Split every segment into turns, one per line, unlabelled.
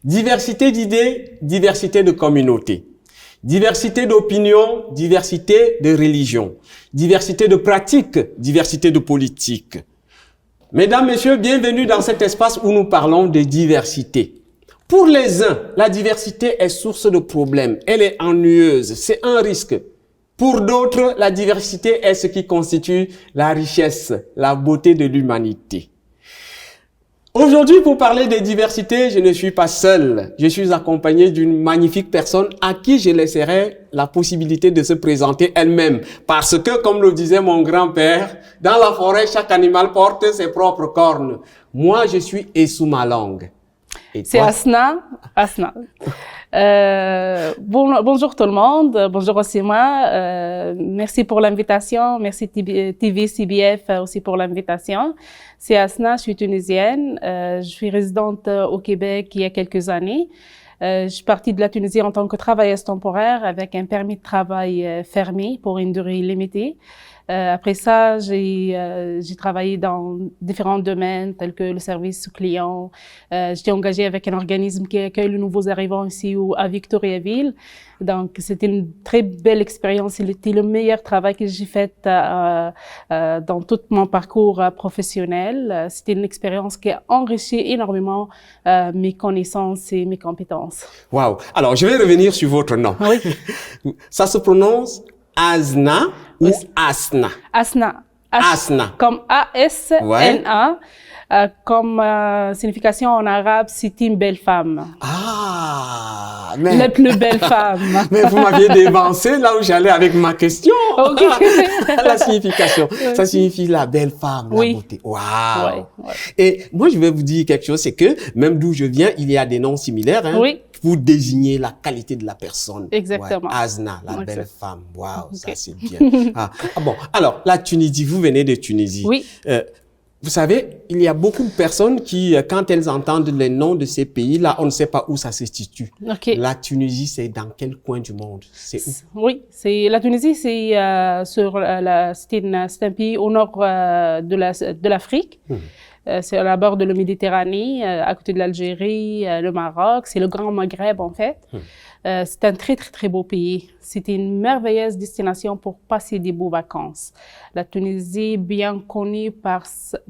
Diversité d'idées, diversité de communautés. Diversité d'opinions, diversité de religions. Diversité de pratiques, diversité de politiques. Mesdames, Messieurs, bienvenue dans cet espace où nous parlons de diversité. Pour les uns, la diversité est source de problèmes. Elle est ennuyeuse. C'est un risque. Pour d'autres, la diversité est ce qui constitue la richesse, la beauté de l'humanité. Aujourd'hui, pour parler de diversité, je ne suis pas seul. Je suis accompagné d'une magnifique personne à qui je laisserai la possibilité de se présenter elle-même. Parce que, comme le disait mon grand-père, dans la forêt, chaque animal porte ses propres cornes. Moi, je suis Essoumalang.
C'est Asna. Bonjour tout le monde, bonjour Osima, merci pour l'invitation, merci TV CBF aussi pour l'invitation. C'est Asna, je suis tunisienne, je suis résidente au Québec il y a quelques années. Je suis partie de la Tunisie en tant que travailleuse temporaire avec un permis de travail fermé pour une durée limitée. Après ça, j'ai travaillé dans différents domaines tels que le service aux clients. J'étais engagée avec un organisme qui accueille les nouveaux arrivants ici à Victoriaville. Donc, c'était une très belle expérience. C'était le meilleur travail que j'ai fait dans tout mon parcours professionnel. C'était une expérience qui a enrichi énormément mes connaissances et mes compétences.
Waouh! Alors, je vais revenir sur votre nom.
Oui.
Ça se prononce Asna ou Asna?
Asna.
Asna.
Comme A-S-N-A. Comme signification en arabe, c'est une belle femme.
Ah, mais...
La plus belle femme.
Mais vous m'aviez dévancé là où j'allais avec ma question.
Ok.
La signification. Ça signifie la belle femme, la beauté. Waouh.
Ouais.
Et moi, je vais vous dire quelque chose, c'est que même d'où je viens, il y a des noms similaires, hein, pour désigner la qualité de la personne.
Exactement.
Ouais. Asna, la belle femme. Waouh, ça c'est bien. Bon, alors, la Tunisie, vous venez de Tunisie.
Oui.
Vous savez, il y a beaucoup de personnes qui, quand elles entendent les noms de ces pays-là, on ne sait pas où ça se situe.
Okay.
La Tunisie, c'est dans quel coin du monde? C'est où?
Oui, la Tunisie, c'est un pays au nord de l'Afrique. C'est à la bord de la Méditerranée, à côté de l'Algérie, le Maroc. C'est le Grand Maghreb, en fait. C'est un très, très, très beau pays. C'était une merveilleuse destination pour passer des beaux vacances. La Tunisie est bien connue par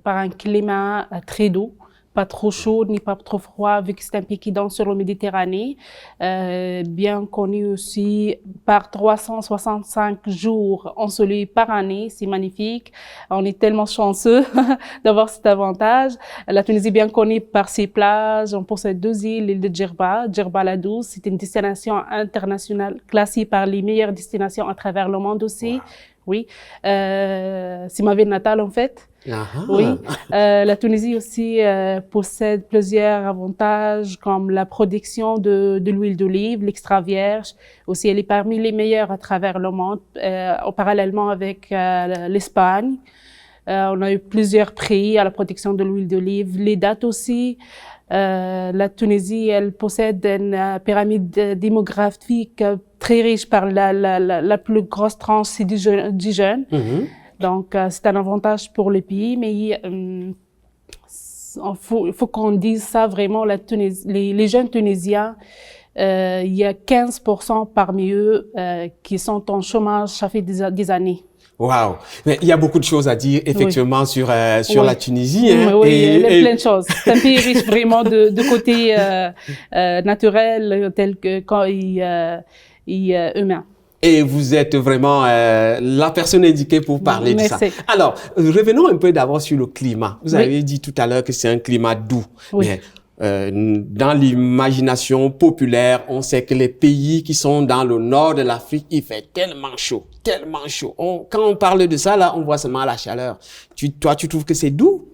un climat très doux, pas trop chaud ni pas trop froid, vu que c'est un pays qui danse sur la Méditerranée. Bien connu aussi par 365 jours ensoleillés par année. C'est magnifique. On est tellement chanceux d'avoir cet avantage. La Tunisie est bien connue par ses plages. On possède 2 îles, l'île de Djerba, Djerba la Douce. C'est une destination internationale classée par les meilleures destinations à travers le monde aussi. Wow. Oui, c'est ma ville natale en fait. Oui, la Tunisie aussi possède plusieurs avantages comme la production de l'huile d'olive, l'extra vierge. Aussi, elle est parmi les meilleures à travers le monde, parallèlement avec l'Espagne. On a eu plusieurs prix à la production de l'huile d'olive. Les dates aussi. La Tunisie, elle possède une pyramide démographique très riche par la plus grosse tranche, c'est du jeune. Donc, c'est un avantage pour le pays, mais il faut qu'on dise ça vraiment, les jeunes Tunisiens, il y a 15% parmi eux qui sont en chômage, ça fait des années.
Waouh! Mais il y a beaucoup de choses à dire, effectivement, sur la Tunisie. Hein,
oui, il y a plein de choses. C'est un pays riche vraiment de côté naturel, tel que quand humain.
Et vous êtes vraiment la personne indiquée pour parler de ça. Alors, revenons un peu d'abord sur le climat. Vous avez dit tout à l'heure que c'est un climat doux. Mais dans l'imagination populaire, on sait que les pays qui sont dans le nord de l'Afrique, il fait tellement chaud, tellement chaud. Quand on parle de ça, là, on voit seulement la chaleur. Toi, tu trouves que c'est doux?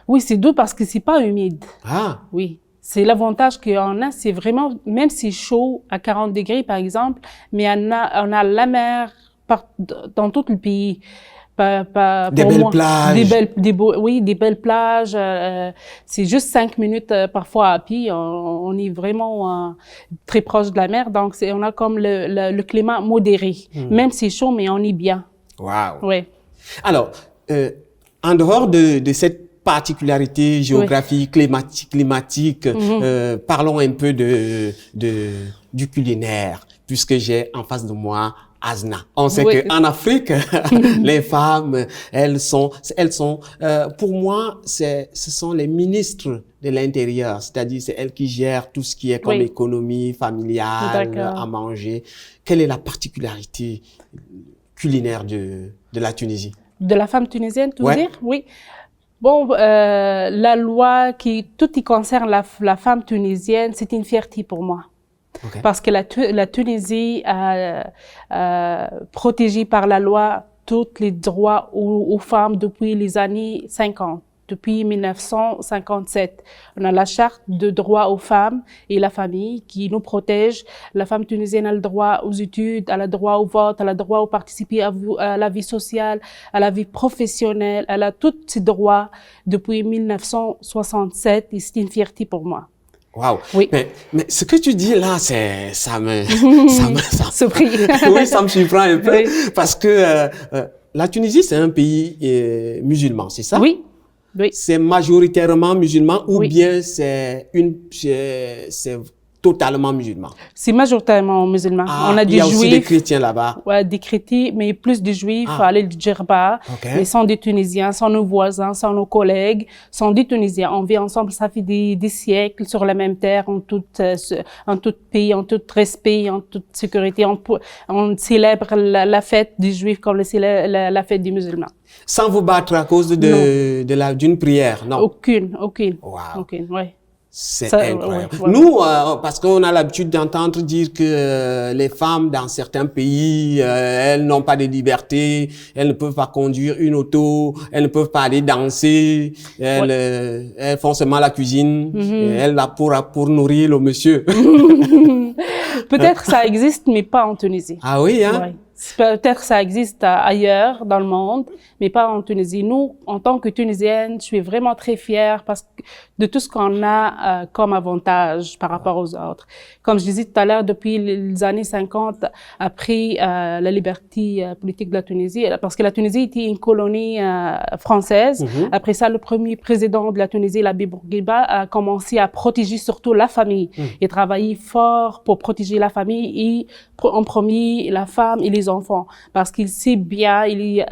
Oui, c'est doux parce que c'est pas humide.
Ah.
Oui. C'est l'avantage qu'on a, c'est vraiment, même si c'est chaud à 40 degrés, par exemple, mais on a la mer dans tout le pays.
Des belles plages.
Des belles plages. C'est juste 5 minutes parfois à pied. On est vraiment très proche de la mer. Donc, on a comme le climat modéré. Même si c'est chaud, mais on est bien.
Wow.
Oui.
Alors, en dehors de cette particularités géographiques, climatiques, parlons un peu du culinaire, puisque j'ai en face de moi Azna. On sait qu'en Afrique, les femmes, elles sont, pour moi, ce sont les ministres de l'Intérieur, c'est-à-dire c'est elles qui gèrent tout ce qui est comme économie familiale, à manger. Quelle est la particularité culinaire de la Tunisie?
De la femme tunisienne, tu veux dire? Oui. Bon, la loi tout qui concerne la femme tunisienne, c'est une fierté pour moi. Parce que la Tunisie a protégé par la loi tous les droits aux femmes depuis les années 50. Depuis 1957, on a la charte de droits aux femmes et la famille qui nous protège. La femme tunisienne a le droit aux études, elle a le droit au vote, elle a le droit de participer à la vie sociale, à la vie professionnelle. Elle a tous ces droits depuis 1967 et c'est une fierté pour moi.
Wow.
Oui.
Mais ce que tu dis là, ça me
surpris.
Oui, ça me surprend un peu.
Oui.
Parce que la Tunisie, c'est un pays musulman, c'est ça?
Oui. Oui.
C'est majoritairement musulman ou
oui.
bien c'est totalement musulman?
C'est majoritairement musulman.
Ah,
on a des
il y a
juifs.
aussi des chrétiens là-bas.
Ouais, des chrétiens, mais plus des juifs à l'île du Djerba. Mais sont des Tunisiens, sont nos voisins, sont nos collègues, sont des Tunisiens. On vit ensemble, ça fait des siècles sur la même terre, en tout pays, en tout respect, en toute sécurité. On célèbre la fête des juifs comme la fête des musulmans.
Sans vous battre à cause d'une prière, non?
Aucune.
Wow.
Aucune, ouais.
C'est incroyable. Nous, parce qu'on a l'habitude d'entendre dire que les femmes dans certains pays, elles n'ont pas de liberté, elles ne peuvent pas conduire une auto, elles ne peuvent pas aller danser, elles font seulement la cuisine, elles là pour nourrir le monsieur.
Peut-être ça existe, mais pas en Tunisie.
Ah oui, hein?
Ouais. Peut-être ça existe ailleurs dans le monde, mais pas en Tunisie. Nous, en tant que Tunisienne, je suis vraiment très fière de tout ce qu'on a comme avantage par rapport aux autres. Comme je disais tout à l'heure, depuis les années 50, après la liberté politique de la Tunisie, parce que la Tunisie était une colonie française. Après ça, le premier président de la Tunisie, Labi Bourguiba, a commencé à protéger surtout la famille. Il travaillait fort pour protéger la famille et en premier la femme et les enfants, parce qu'il sait bien, il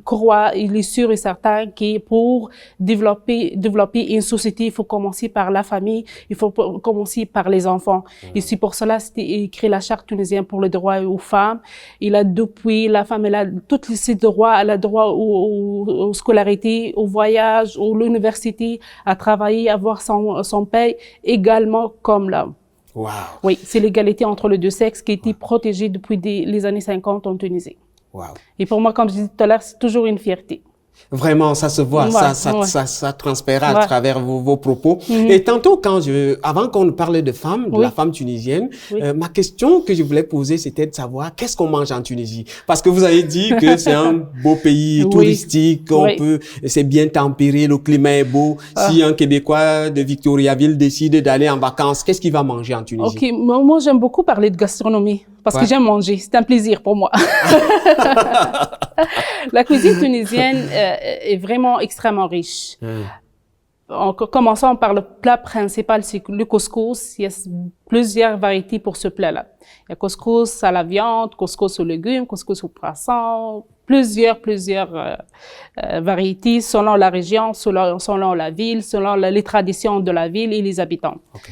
croit, il est sûr et certain que pour développer une société, il faut commencer par la famille, il faut commencer par les enfants. Et c'est pour cela qu'il crée la charte tunisienne pour le droit aux femmes. La femme, elle a tous ses droits, elle a droit aux scolarités, au voyage, à l'université, à travailler, à avoir son paye également comme l'homme.
Wow.
Oui, c'est l'égalité entre les deux sexes qui a été protégée depuis les années 50 en Tunisie.
Wow.
Et pour moi, comme je disais tout à l'heure, c'est toujours une fierté.
Vraiment, ça se voit, ça transparaît à travers vos propos. Et tantôt, avant qu'on parle de femmes, de la femme tunisienne, ma question que je voulais poser, c'était de savoir qu'est-ce qu'on mange en Tunisie. Parce que vous avez dit que c'est un beau pays touristique, c'est bien tempéré, le climat est beau. Si un Québécois de Victoriaville décide d'aller en vacances, qu'est-ce qu'il va manger en Tunisie?
Ok, moi j'aime beaucoup parler de gastronomie. Parce que j'aime manger, c'est un plaisir pour moi. La cuisine tunisienne est vraiment extrêmement riche. En commençant par le plat principal, c'est le couscous. Il y a plusieurs variétés pour ce plat-là. Il y a couscous à la viande, couscous aux légumes, couscous au poisson, plusieurs variétés selon la région, selon la ville, selon les traditions de la ville et les habitants. Okay.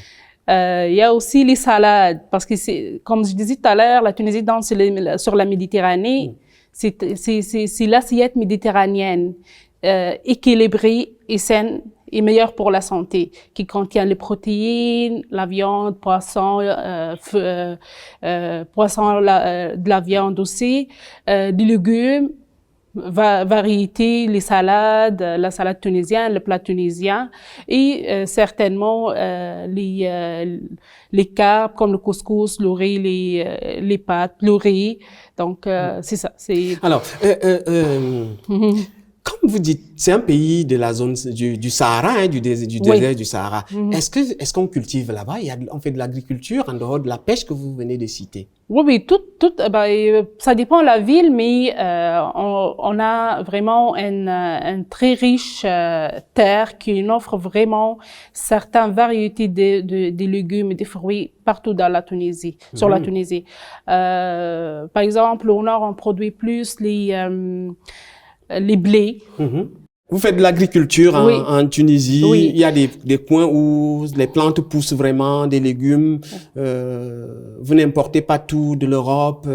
Il y a aussi les salades, parce que comme je disais tout à l'heure, la Tunisie danse sur la Méditerranée. C'est l'assiette méditerranéenne, équilibrée et saine et meilleure pour la santé, qui contient les protéines, la viande, poisson, de la viande aussi, des légumes, variétés, les salades, la salade tunisienne, le plat tunisien et certainement les carbs comme le couscous, le riz, les pâtes, le riz. Donc c'est ça.
Alors, Comme vous dites, c'est un pays de la zone du Sahara, du désert du Sahara. Est-ce qu'on cultive là-bas? On fait de l'agriculture en dehors de la pêche que vous venez de citer?
Oui, ça dépend de la ville, mais on a vraiment une très riche terre qui offre vraiment certaines variétés de légumes et de fruits partout dans la Tunisie, sur la Tunisie. Par exemple, au nord, on produit plus les blés.
Vous faites de l'agriculture en Tunisie.
Oui.
Il y a des coins où les plantes poussent vraiment, des légumes. Vous n'importez pas tout de l'Europe.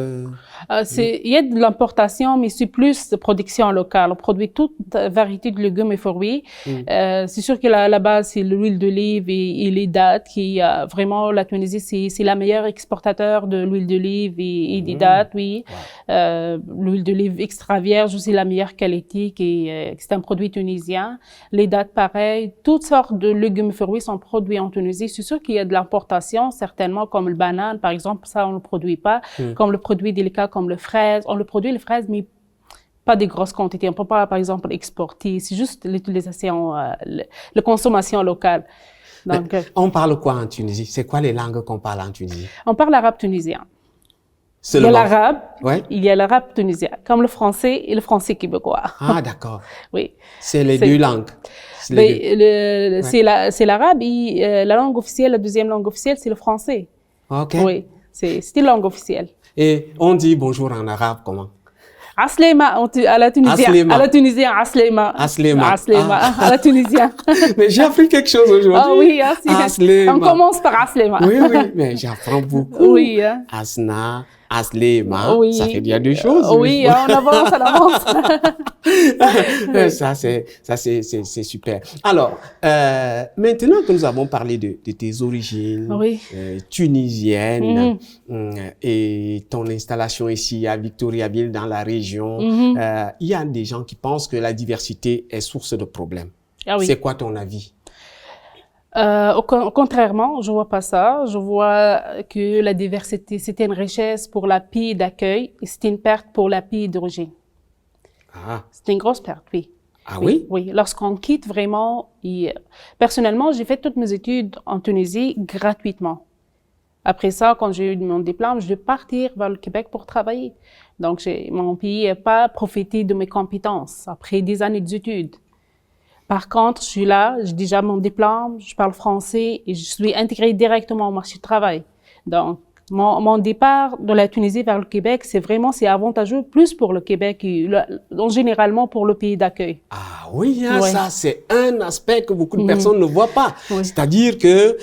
Il y a de l'importation, mais c'est plus de production locale. On produit toute variété de légumes et fruits. C'est sûr que là-bas, c'est l'huile d'olive et les dattes qui, vraiment, la Tunisie, c'est la meilleure exportateur de l'huile d'olive et des dattes, oui. L'huile d'olive extra vierge aussi la meilleure qualité c'est un produit tunisien. Les dattes, pareil. Toutes sortes de légumes et fruits sont produits en Tunisie. C'est sûr qu'il y a de l'importation, certainement, comme le banane, par exemple. Ça, on ne le produit pas. Comme le produit délicat, comme le fraise. On le produit, les fraises, mais pas des grosses quantités. On ne peut pas, par exemple, exporter. C'est juste l'utilisation, la consommation locale. Donc,
on parle quoi en Tunisie? C'est quoi les langues qu'on parle en Tunisie?
On parle arabe tunisien. Il y
Seulement.
a l'arabe,
Ouais.
il y a l'arabe tunisien, comme le français et le français québécois.
Ah, d'accord.
Oui.
C'est les deux langues. C'est les deux.
C'est l'arabe et la langue officielle, la deuxième langue officielle, c'est le français.
OK.
Oui, c'est une langue officielle.
Et on dit bonjour en arabe comment?
Aslema, à la tunisienne.
Aslema.
À la tunisienne, aslema.
Aslema.
Aslema,
Ah.
à la tunisienne.
Mais j'ai appris quelque chose aujourd'hui.
Ah oui,
Aslema.
on commence par aslema.
Oui, mais j'apprends beaucoup.
Oui. Hein.
Asna, Aslema,
Oui.
ça fait bien deux choses.
Oui, on avance, on avance.
Ça, c'est super. Alors, maintenant que nous avons parlé de tes origines tunisiennes et ton installation ici à Victoriaville dans la région, il y a des gens qui pensent que la diversité est source de problèmes.
Ah oui.
C'est quoi ton avis?
Contrairement, je vois pas ça. Je vois que la diversité, c'était une richesse pour la pays d'accueil et c'était une perte pour la pays d'origine.
Ah.
C'est une grosse perte, oui.
Ah oui?
Oui. Lorsqu'on quitte vraiment, personnellement, j'ai fait toutes mes études en Tunisie gratuitement. Après ça, quand j'ai eu mon diplôme, je vais partir vers le Québec pour travailler. Donc, mon pays n'a pas profité de mes compétences après des années d'études. Par contre, je suis là, j'ai déjà mon diplôme, je parle français et je suis intégrée directement au marché du travail. Donc, mon départ de la Tunisie vers le Québec, c'est avantageux plus pour le Québec et généralement pour le pays d'accueil.
Ah oui, hein,
Ouais.
ça c'est un aspect que beaucoup de personnes ne voient pas.
Oui.
C'est-à-dire que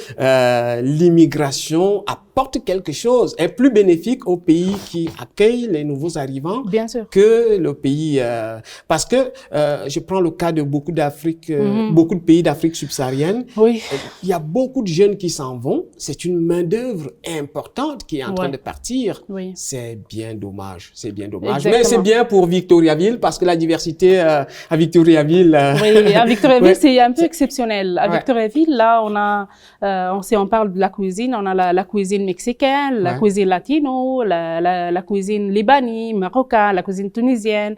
l'immigration apporte quelque chose, est plus bénéfique au pays qui accueille les nouveaux arrivants
Bien sûr.
que le pays parce que je prends le cas de beaucoup beaucoup de pays d'Afrique subsaharienne.
Oui.
Il y a beaucoup de jeunes qui s'en vont. C'est une main-d'œuvre importante qui est en train de partir.
Oui.
C'est bien dommage. C'est bien dommage.
Exactement.
Mais c'est bien pour Victoriaville parce que la diversité à Victoriaville.
Oui, à Victoriaville, c'est un peu exceptionnel. À Victoriaville, là, on parle de la cuisine, on a la cuisine mexicaine, la cuisine latino, la cuisine libanaise, marocaine, la cuisine tunisienne.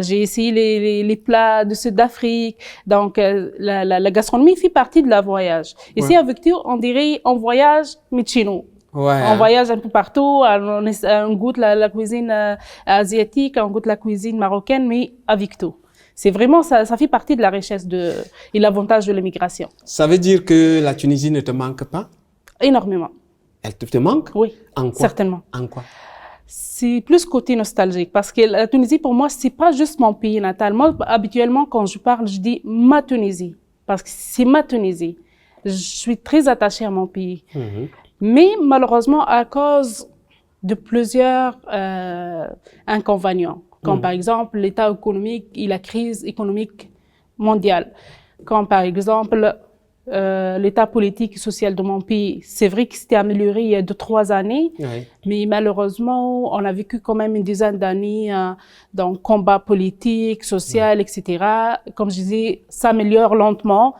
J'ai essayé les plats de Sud-Afrique. Donc, la gastronomie fait partie de la voyage. Ici, à Victor, on dirait on voyage, mais chez nous.
Ouais.
On voyage un peu partout, on goûte la cuisine asiatique, on goûte la cuisine marocaine, mais à Victor. C'est vraiment, ça fait partie de la richesse et l'avantage de l'immigration.
Ça veut dire que la Tunisie ne te manque pas?
Énormément.
Elle te manque?
Oui.
En quoi?
Certainement.
En quoi?
C'est plus côté nostalgique parce que la Tunisie, pour moi, c'est pas juste mon pays natal. Moi, habituellement, quand je parle, je dis ma Tunisie parce que c'est ma Tunisie. Je suis très attachée à mon pays. Mais malheureusement, à cause de plusieurs inconvénients, comme par exemple l'état économique et la crise économique mondiale, comme par exemple l'état politique et social de mon pays. C'est vrai que c'était amélioré il y a 2-3 années, mais malheureusement, on a vécu quand même une dizaine d'années dans le combat politique, social, etc. Comme je disais, ça s'améliore lentement.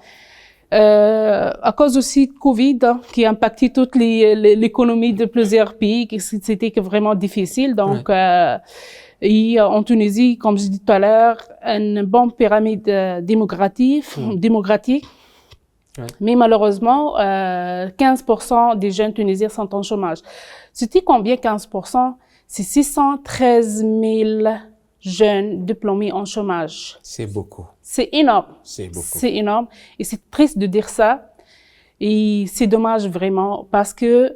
À cause aussi de Covid, qui a impacté toute l'économie de plusieurs pays, c'était vraiment difficile. Donc, Et en Tunisie, comme je dis tout à l'heure, une bonne pyramide démographique. Ouais. Mais malheureusement, 15% des jeunes Tunisiens sont en chômage. C'était combien 15%? C'est 613 000 jeunes diplômés en chômage.
C'est beaucoup.
C'est énorme.
C'est beaucoup.
C'est énorme. Et c'est triste de dire ça. Et c'est dommage vraiment parce que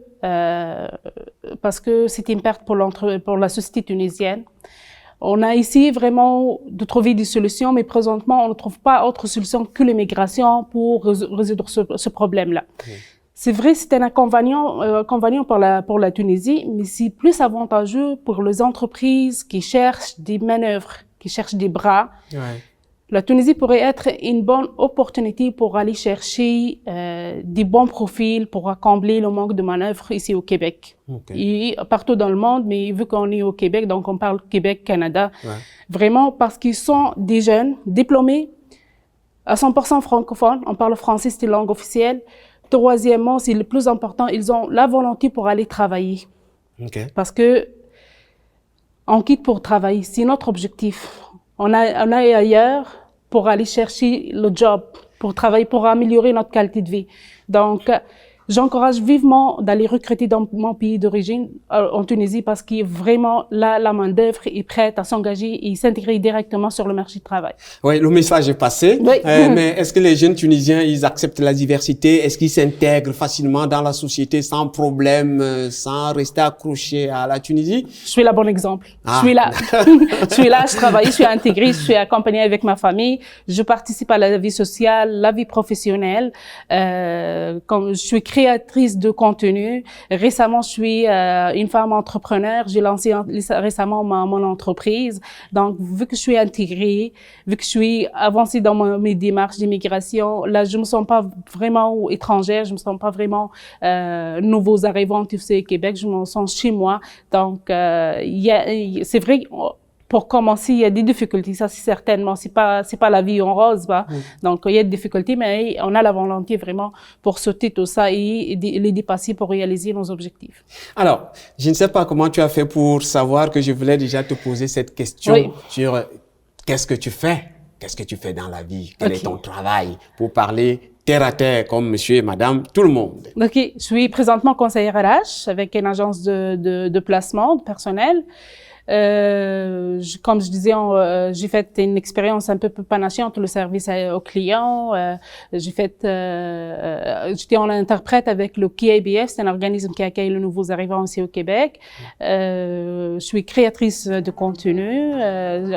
c'était une perte pour la société tunisienne. On a essayé vraiment de trouver des solutions, mais présentement, on ne trouve pas autre solution que l'immigration pour résoudre ce problème-là. Oui. C'est vrai, c'est un inconvénient pour la Tunisie, mais c'est plus avantageux pour les entreprises qui cherchent des manœuvres, qui cherchent des bras. Ouais. La Tunisie pourrait être une bonne opportunité pour aller chercher des bons profils pour combler le manque de manœuvres ici au Québec. Okay. Et partout dans le monde, mais vu qu'on est au Québec, donc on parle Québec, Canada, ouais. Vraiment parce qu'ils sont des jeunes diplômés à 100% francophones, on parle français, c'est une langue officielle. Troisièmement, c'est le plus important, ils ont la volonté pour aller travailler. Okay. Parce que on quitte pour travailler, c'est notre objectif. On a ailleurs pour aller chercher le job, pour travailler, pour améliorer notre qualité de vie. Donc, j'encourage vivement d'aller recruter dans mon pays d'origine, en Tunisie, parce qu'il y a vraiment la main-d'œuvre est prête à s'engager et s'intégrer directement sur le marché du travail.
Oui, le message est passé. Oui. Mais est-ce que les jeunes Tunisiens, ils acceptent la diversité? Est-ce qu'ils s'intègrent facilement dans la société sans problème, sans rester accrochés à la Tunisie?
Je suis le bon exemple. Je suis là. Je suis là, je travaille, je suis intégrée, je suis accompagnée avec ma famille. Je participe à la vie sociale, la vie professionnelle. Comme je suis créatrice de contenu. Récemment, je suis une femme entrepreneur. J'ai lancé récemment mon entreprise. Donc, vu que je suis intégrée, vu que je suis avancée dans mes démarches d'immigration, là, je me sens pas vraiment étrangère, je me sens pas vraiment nouveaux arrivants ici au Québec. Je me sens chez moi. Donc, c'est vrai. Pour commencer, il y a des difficultés, ça c'est certainement, c'est pas la vie en rose, bah. Oui. Donc il y a des difficultés, mais on a la volonté vraiment pour sauter tout ça et les dépasser pour réaliser nos objectifs.
Alors, je ne sais pas comment tu as fait pour savoir que je voulais déjà te poser cette question oui. Sur qu'est-ce que tu fais dans la vie, quel est ton travail, pour parler terre à terre comme monsieur et madame, tout le monde.
Ok, je suis présentement conseillère RH avec une agence de placement de personnel. Comme je disais, j'ai fait une expérience un peu panaché entre le service aux clients. J'étais en interprète avec le KABF, c'est un organisme qui accueille les nouveaux arrivants ici au Québec. Je suis créatrice de contenu.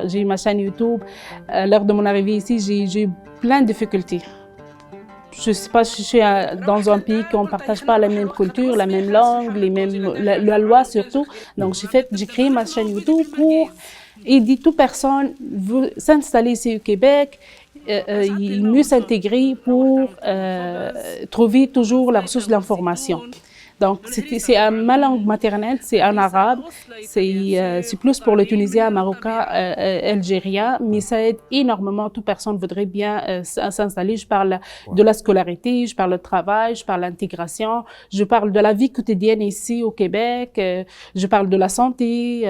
J'ai eu ma chaîne YouTube. Lors de mon arrivée ici, j'ai eu plein de difficultés. Je sais pas, je suis dans un pays qu'on partage pas la même culture, la même langue, la loi surtout. Donc j'ai créé ma chaîne YouTube pour aider toute personne veut s'installer ici au Québec, mieux s'intégrer pour trouver toujours la ressource de l'information. Donc, c'est ma langue maternelle, c'est en arabe, c'est plus pour le tunisien, marocain, algérien, mais ça aide énormément. Toute personne voudrait bien s'installer. Je parle de la scolarité, je parle de travail, je parle de l'intégration, je parle de la vie quotidienne ici au Québec, je parle de la santé,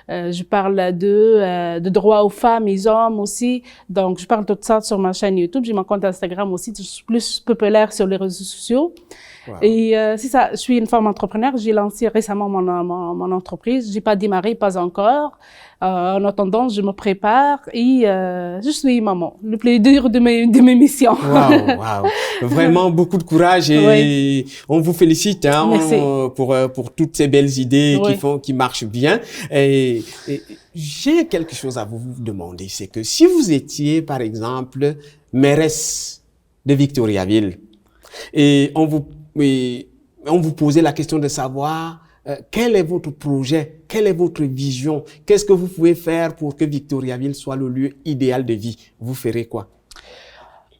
je parle de droits aux femmes et aux hommes aussi. Donc, je parle de tout ça sur ma chaîne YouTube. J'ai mon compte Instagram aussi, je suis plus populaire sur les réseaux sociaux. Wow. Et c'est ça, je suis une femme entrepreneur. J'ai lancé récemment mon entreprise. J'ai pas démarré, pas encore. En attendant, je me prépare et je suis maman. Le plus dur de mes missions.
Wow. Vraiment beaucoup de courage et oui. On vous félicite pour toutes ces belles idées qui marchent bien. Et j'ai quelque chose à vous demander, c'est que si vous étiez par exemple mairesse de Victoriaville et on vous posait la question de savoir quel est votre projet, quelle est votre vision, qu'est-ce que vous pouvez faire pour que Victoriaville soit le lieu idéal de vie. Vous ferez quoi?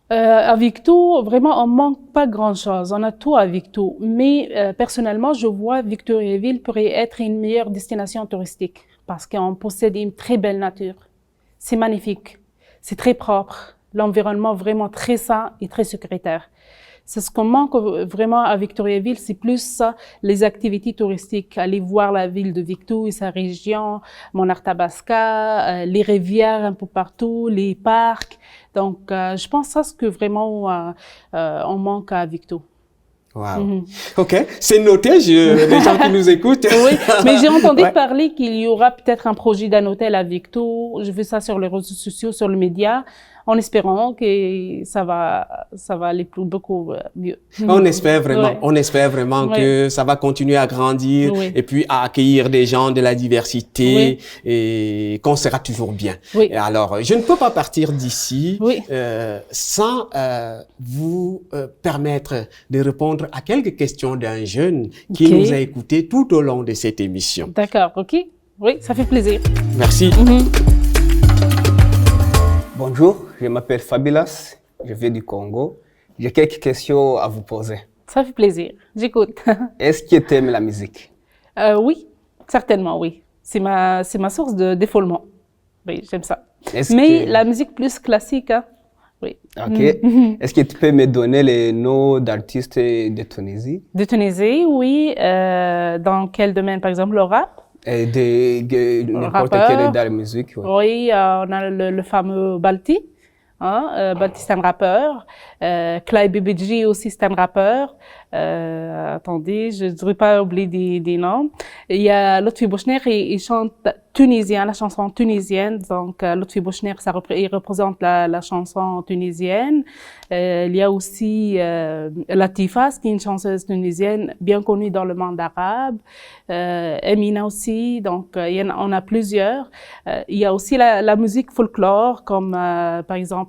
À Victo, vraiment, on manque pas grand-chose. On a tout à Victo. Mais personnellement, je vois Victoriaville pourrait être une meilleure destination touristique parce qu'on possède une très belle nature. C'est magnifique. C'est très propre. L'environnement vraiment très sain et très sécuritaire. C'est ce qu'on manque vraiment à Victoriaville, c'est plus ça, les activités touristiques, aller voir la ville de Victo et sa région, Monartabasca, les rivières un peu partout, les parcs. Donc, je pense que ça, c'est que vraiment on manque à Victo.
Wow. OK, c'est noté, les gens qui nous écoutent.
Oui, mais j'ai entendu parler qu'il y aura peut-être un projet d'un hôtel à Victo. Je vu ça sur les réseaux sociaux, sur les médias, en espérant que ça va aller beaucoup mieux.
On espère vraiment que ça va continuer à grandir et puis à accueillir des gens de la diversité et qu'on sera toujours bien.
Oui.
Et alors, je ne peux pas partir d'ici sans vous permettre de répondre à quelques questions d'un jeune qui nous a écoutés tout au long de cette émission.
D'accord, OK. Oui, ça fait plaisir.
Merci.
Bonjour, je m'appelle Fabilas, je viens du Congo. J'ai quelques questions à vous poser.
Ça fait plaisir, j'écoute.
Est-ce que tu aimes la musique?
Oui, certainement, oui. C'est ma source de défoulement. Oui, j'aime ça. Mais la musique plus classique, hein? Oui.
OK. Est-ce que tu peux me donner les noms d'artistes de Tunisie?
De Tunisie, oui. Dans quel domaine, par exemple, le rap?
N'importe quel dans la musique.
Oui, on a le fameux Balti. Balti, c'est un rappeur. Clay BBG aussi, c'est un rappeur. Attendez, je ne devrais pas oublier des noms. Il y a Lotfi Bouchner, il chante tunisien, la chanson tunisienne. Donc, Lotfi Bouchner, il représente la chanson tunisienne. Il y a aussi Latifas, qui est une chanteuse tunisienne bien connue dans le monde arabe. Emina aussi. Donc, on a plusieurs. Il y a aussi la musique folklore, comme par exemple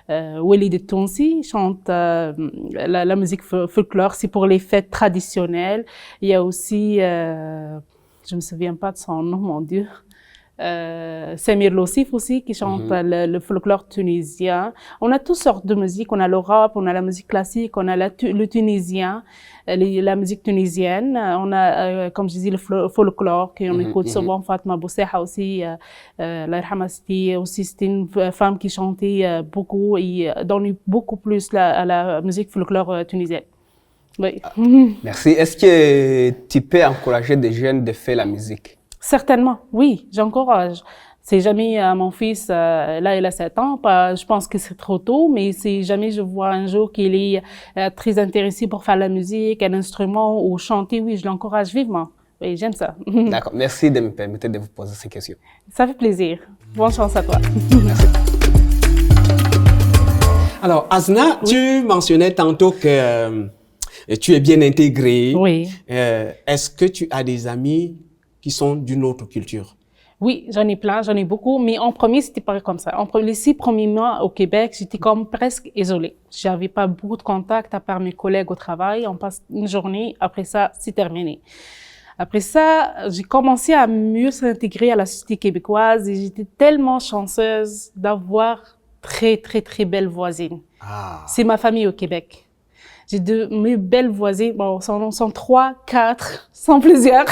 Walid El-Tounsi chante la musique folklore, c'est pour les fêtes traditionnelles. Il y a aussi, je me souviens pas de son nom, mon Dieu, Samir Lossif aussi qui chante le folklore tunisien. On a toutes sortes de musique, on a le rap, on a la musique classique, on a le tunisien, la musique tunisienne, on a comme je disais le folklore qu'on écoute souvent. Fatma Bousseha aussi, c'était une femme qui chantait beaucoup et donnait beaucoup plus à la musique folklore tunisienne. Oui.
Merci. Est-ce que tu peux encourager des jeunes de faire la musique?
Certainement, oui, j'encourage. Si jamais mon fils, là, il a 7 ans, je pense que c'est trop tôt, mais si jamais je vois un jour qu'il est très intéressé pour faire la musique, un instrument ou chanter, oui, je l'encourage vivement. Oui, j'aime ça.
D'accord, merci de me permettre de vous poser ces questions.
Ça fait plaisir. Bonne chance à toi.
Merci.
Alors, Azna, tu mentionnais tantôt que tu es bien intégrée.
Oui.
Est-ce que tu as des amis qui sont d'une autre culture?
Oui, j'en ai plein, j'en ai beaucoup, mais en premier, c'était pas comme ça. Les 6 premiers mois au Québec, j'étais comme presque isolée. J'avais pas beaucoup de contacts à part mes collègues au travail. On passe une journée, après ça, c'est terminé. Après ça, j'ai commencé à mieux s'intégrer à la société québécoise et j'étais tellement chanceuse d'avoir très, très, très belles voisines. C'est ma famille au Québec. J'ai mes belles voisines, bon, sont 3, 4, sont plusieurs,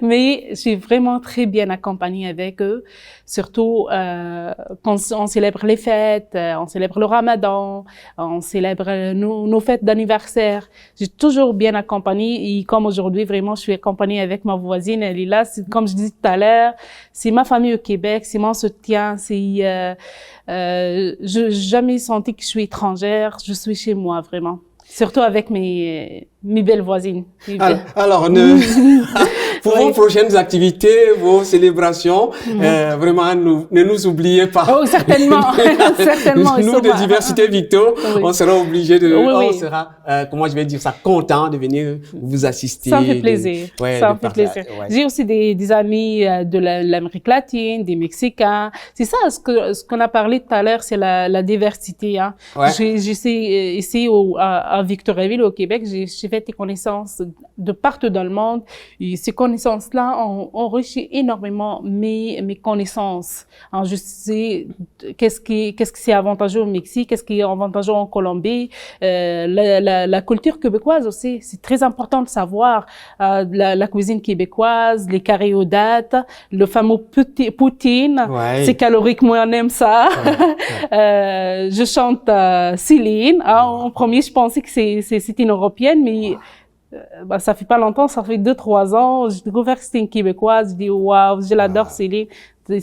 mais je suis vraiment très bien accompagnée avec eux. Surtout, quand on célèbre les fêtes, on célèbre le Ramadan, on célèbre nos fêtes d'anniversaire. J'ai toujours bien accompagnée et comme aujourd'hui, vraiment, je suis accompagnée avec ma voisine, elle est là. Comme je disais tout à l'heure, c'est ma famille au Québec, c'est mon soutien, je n'ai jamais senti que je suis étrangère, je suis chez moi, vraiment. Surtout avec mes belles voisines.
Alors, pour vos prochaines activités, vos célébrations, vraiment, ne nous oubliez pas.
Oh, certainement. Certainement.
Nous, de Diversité Victo, on sera obligés on sera, comment je vais dire ça, content de venir vous assister.
Ça me fait plaisir. Ça me fait plaisir.
Ouais.
J'ai aussi des amis de l'Amérique latine, des Mexicains. C'est ça, ce qu'on a parlé tout à l'heure, c'est la diversité, hein.
Ouais.
J'essaie ici à Victoriaville, au Québec, j'ai fait des connaissances de partout dans le monde. Et ces connaissances connaissances-là ont enrichi énormément mes connaissances. Alors, je sais qu'est-ce qui c'est avantageux au Mexique, qu'est-ce qui est avantageux en Colombie, la culture québécoise aussi. C'est très important de savoir la cuisine québécoise, les carrés aux dates, le fameux poutine.
Ouais.
C'est calorique, moi on aime ça. Ouais. Je chante Céline. En premier, je pensais que c'est une Européenne, mais ça fait pas longtemps, ça fait 2-3 ans, j'ai découvert que c'était une Québécoise, je dis waouh, je l'adore Céline.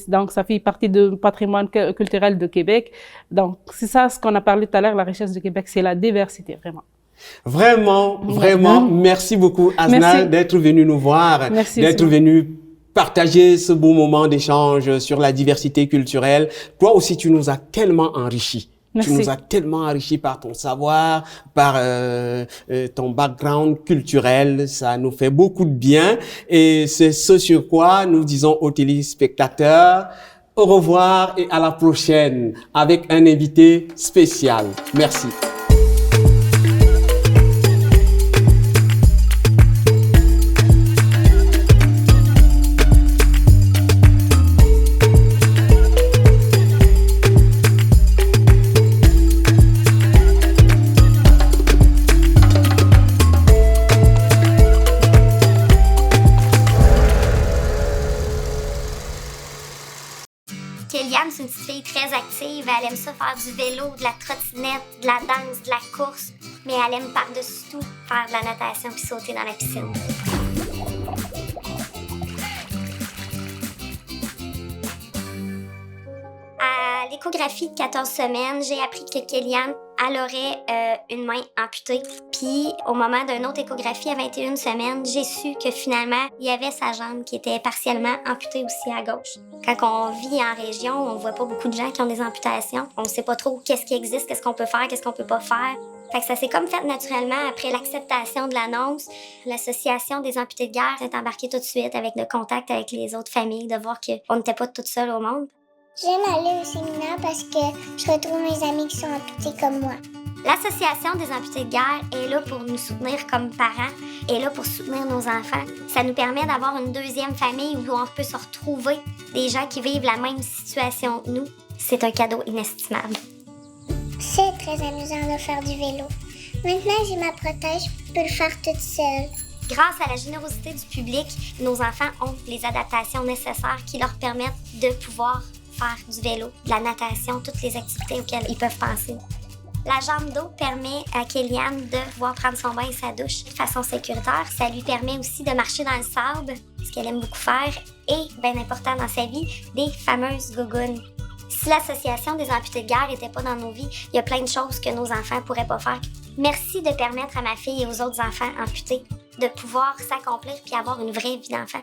Donc ça fait partie du patrimoine culturel de Québec. Donc c'est ça ce qu'on a parlé tout à l'heure, la richesse de Québec, c'est la diversité vraiment.
Vraiment, merci beaucoup Asna d'être venue nous voir, d'être venue partager ce beau moment d'échange sur la diversité culturelle. Toi aussi tu nous as tellement enrichis.
Merci.
Tu nous as tellement enrichis par ton savoir, par ton background culturel. Ça nous fait beaucoup de bien. Et c'est ce sur quoi nous disons aux téléspectateurs au revoir et à la prochaine avec un invité spécial. Merci.
Kéliane, c'est une petite fille très active. Elle aime ça faire du vélo, de la trottinette, de la danse, de la course. Mais elle aime par-dessus tout faire de la natation puis sauter dans la piscine. À l'échographie de 14 semaines, j'ai appris que Kéliane, elle aurait une main amputée. Puis, au moment d'une autre échographie à 21 semaines, j'ai su que finalement, il y avait sa jambe qui était partiellement amputée aussi à gauche. Quand on vit en région, on voit pas beaucoup de gens qui ont des amputations. On sait pas trop qu'est-ce qui existe, qu'est-ce qu'on peut faire, qu'est-ce qu'on peut pas faire. Fait que ça s'est comme fait naturellement après l'acceptation de l'annonce. L'Association des amputés de guerre est embarquée tout de suite avec le contact avec les autres familles, de voir qu'on n'était pas toutes seules au monde.
J'aime aller au séminaire parce que je retrouve mes amis qui sont amputés comme moi.
L'Association des amputés de guerre est là pour nous soutenir comme parents, est là pour soutenir nos enfants. Ça nous permet d'avoir une deuxième famille où on peut se retrouver des gens qui vivent la même situation que nous. C'est un cadeau inestimable.
C'est très amusant de faire du vélo. Maintenant, j'ai ma prothèse, je peux le faire toute seule.
Grâce à la générosité du public, nos enfants ont les adaptations nécessaires qui leur permettent de pouvoir faire du vélo, de la natation, toutes les activités auxquelles ils peuvent penser. La jambe d'eau permet à Kéliane de pouvoir prendre son bain et sa douche de façon sécuritaire. Ça lui permet aussi de marcher dans le sable, ce qu'elle aime beaucoup faire, et, bien important dans sa vie, des fameuses gougounes. Si l'Association des amputés de guerre n'était pas dans nos vies, il y a plein de choses que nos enfants ne pourraient pas faire. Merci de permettre à ma fille et aux autres enfants amputés de pouvoir s'accomplir puis avoir une vraie vie d'enfant.